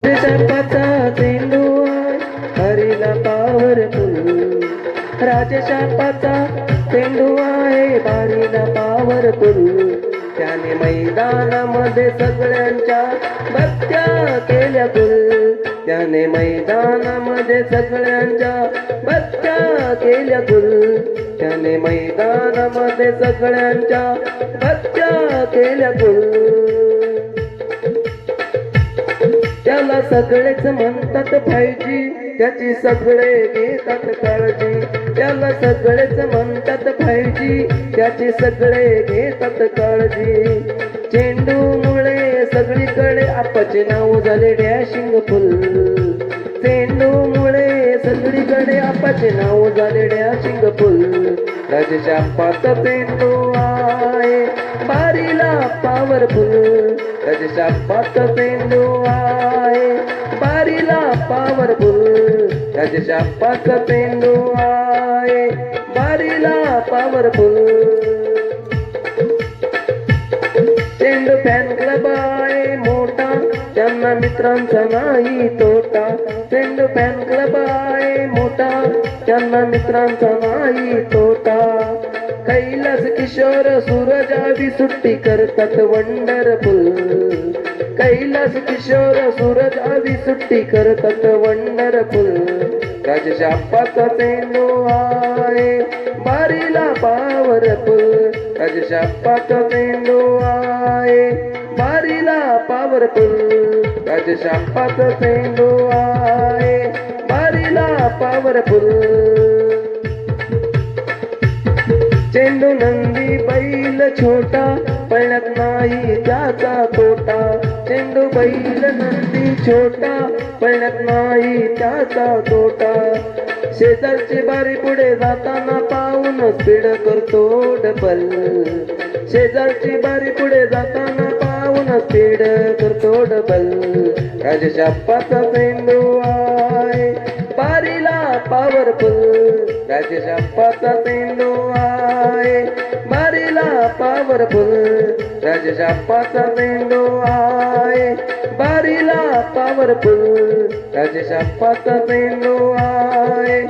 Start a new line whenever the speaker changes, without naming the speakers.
राजशापाचा चेंडू हरीला पॉवरफुल. राजशापाचा चेंडू आहे बारीला पॉवरफुल. त्याने मैदानामध्ये सगळ्यांच्या भक्त्या केल्या गुल. त्याने मैदानामध्ये सगळ्यांच्या भक्त्या केल्या गुल. त्याने मैदानामध्ये सगळ्यांच्या भक्त्या केल्या गुल. त्याला सगळेच म्हणतात फायजी, त्याची सगळे घेतात काळजी. त्याला सगळेच म्हणतात फायजी, त्याची सगळे घेतात काळजी. चेंडूमुळे सगळीकडे आपाचे नाव झाले डॅशिंग फुल. चेंडूमुळे सगळीकडे आपाचे नाव झाले डॅशिंग फुल. राजशापाचा चेंडू आहे बारीला पॉवरफुल. राजशापाचा चेंडू आहे बारीला पॉवरफुल. राजशापाचा चेंडू आहे बारीला पॉवरफुल. चेंडू फॅन क्लब आहे मोठा, त्यांना मित्रांचा नाही तोटा. चेंडू फॅन क्लब आहे मोठा, त्यांना मित्रांचा नाही तोटा. कैलास किशोर सूरज आदी सुट्टी करतात वंडरफुल. कैलास किशोर सूरज आदी सुट्टी करतात वंडरफुल. राजशापाचा चेंडू आहे बारीला पॉवरफुल. राजशापाचा चेंडू आहे बारीला पॉवरफुल. राजशापाचा चेंडू आहे बारीला पॉवरफुल. चेंडू नंदी बैल छोटा, पळण्यात नाही त्याचा तोटा. चेंडू बैल नंदी छोटा, पळण्यात नाही त्याचा तोटा. शेजारची बारी पुढे जाताना पाहून स्पीड करतो डबल. शेजारची बारी पुढे जाताना पाहून स्पीड करतो डबल. राजशापाचा चेंडू आहे बारीला पॉवरफुल. राजशापाचा चेंडू आहे बारीला पॉवरफुल. राजशापाचा चेंडू आहे बारीला पॉवरफुल. राजशापाचा चेंडू आहे